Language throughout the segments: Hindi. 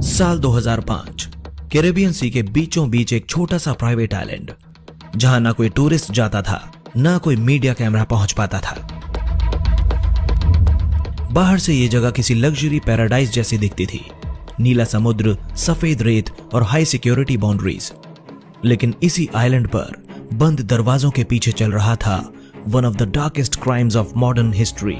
साल 2005 कैरेबियन सी के बीचों बीच एक छोटा सा प्राइवेट आइलैंड, जहां ना कोई टूरिस्ट जाता था, ना कोई मीडिया कैमरा पहुंच पाता था। बाहर से यह जगह किसी लग्जरी पैराडाइज जैसी दिखती थी, नीला समुद्र, सफेद रेत और हाई सिक्योरिटी बाउंड्रीज। लेकिन इसी आइलैंड पर बंद दरवाजों के पीछे चल रहा था one of the darkest crimes of modern history.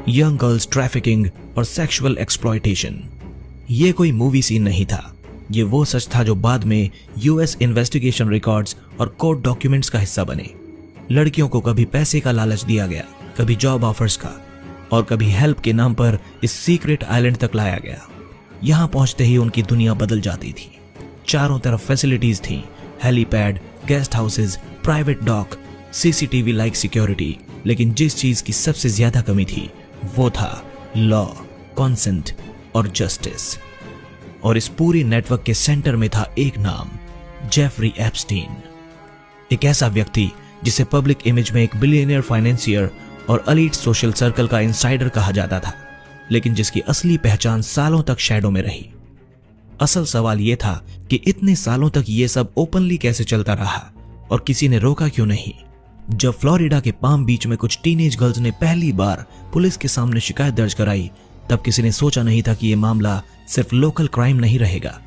Young girls trafficking और सेक्सुअल एक्सप्लॉयटेशन। ये कोई मूवी सीन नहीं था, ये वो सच था जो बाद में यूएस इन्वेस्टिगेशन रिकॉर्ड्स और कोर्ट डॉक्यूमेंट्स का हिस्सा बने। लड़कियों को कभी पैसे का लालच दिया गया, कभी जॉब ऑफर्स का, और कभी हेल्प के नाम पर इस सीक्रेट आइलैंड तक लाया गया। यहां पहुंचते ही उनकी दुनिया बदल जाती थी। चारों तरफ फैसिलिटीज थी, helipad, guest houses, private dock, CCTV like security. लेकिन जिस चीज की सबसे ज्यादा कमी थी वो था लॉ, कॉन्सेंट और जस्टिस। और इस पूरी नेटवर्क के सेंटर में था एक नाम, जेफरी एप्स्टीन। एक ऐसा व्यक्ति जिसे पब्लिक इमेज में एक बिलियनियर फाइनेंसियर और एलीट सोशल सर्कल का इनसाइडर कहा जाता था, लेकिन जिसकी असली पहचान सालों तक शैडो में रही। असल सवाल यह था कि इतने सालों तक यह सब ओपनली कैसे चलता रहा और किसी ने रोका क्यों नहीं। जब फ्लोरिडा के पाम बीच में कुछ टीनेज गर्ल्स ने पहली बार पुलिस के सामने शिकायत दर्ज कराई, तब किसी ने सोचा नहीं था कि यह मामला सिर्फ लोकल क्राइम नहीं रहेगा।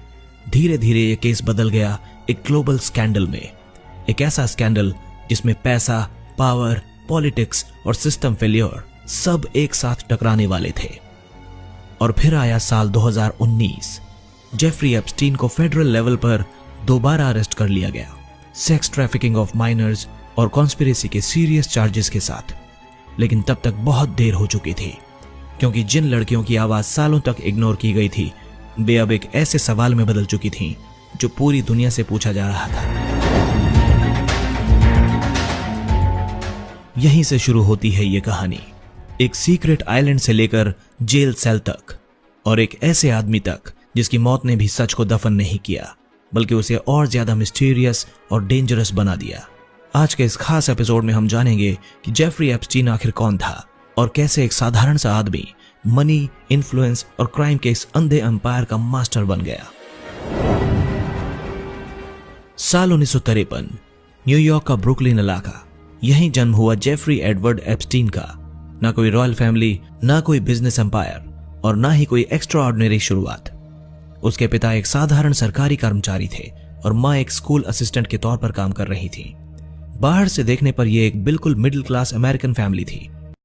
धीरे धीरे यह केस बदल गया एक ग्लोबल स्कैंडल में, एक ऐसा स्कैंडल जिसमें पैसा, पावर, पॉलिटिक्स और सिस्टम फेलियर सब एक साथ टकराने वाले थे। और फिर आया साल 2019। जेफरी एप्स्टीन को फेडरल लेवल पर दोबारा अरेस्ट कर लिया गया, सेक्स ट्रैफिकिंग ऑफ माइनर्स और कॉन्स्पिरेसी के सीरियस चार्जेस के साथ। लेकिन तब तक बहुत देर हो चुकी थी, क्योंकि जिन लड़कियों की आवाज सालों तक इग्नोर की गई थी, वे अब एक ऐसे सवाल में बदल चुकी थीं जो पूरी दुनिया से पूछा जा रहा था। यहीं से शुरू होती है ये कहानी, एक सीक्रेट आइलैंड से लेकर जेल सेल तक, और एक ऐसे आदमी तक जिसकी मौत ने भी सच को दफन नहीं किया, बल्कि उसे और ज्यादा मिस्टीरियस और डेंजरस बना दिया। आज के इस खास एपिसोड में हम जानेंगे कि जेफरी एप्स्टीन आखिर कौन था और कैसे एक साधारण सा आदमी मनी, इन्फ्लुएंस और क्राइम के इस अंधे एम्पायर का मास्टर बन गया। साल 1953, न्यूयॉर्क का ब्रुकलिन इलाका, यहीं जन्म हुआ जेफरी एडवर्ड एप्स्टीन का। ना कोई रॉयल फैमिली, ना कोई बिजनेस एम्पायर और ना ही कोई एक्स्ट्रा ऑर्डिनरी शुरुआत। उसके पिता एक साधारण सरकारी कर्मचारी थे और मां एक स्कूल असिस्टेंट के तौर पर काम कर रही थी। बाहर से देखने पर यह एक बिल्कुल मिडिल क्लास अमेरिकन फैमिली थी,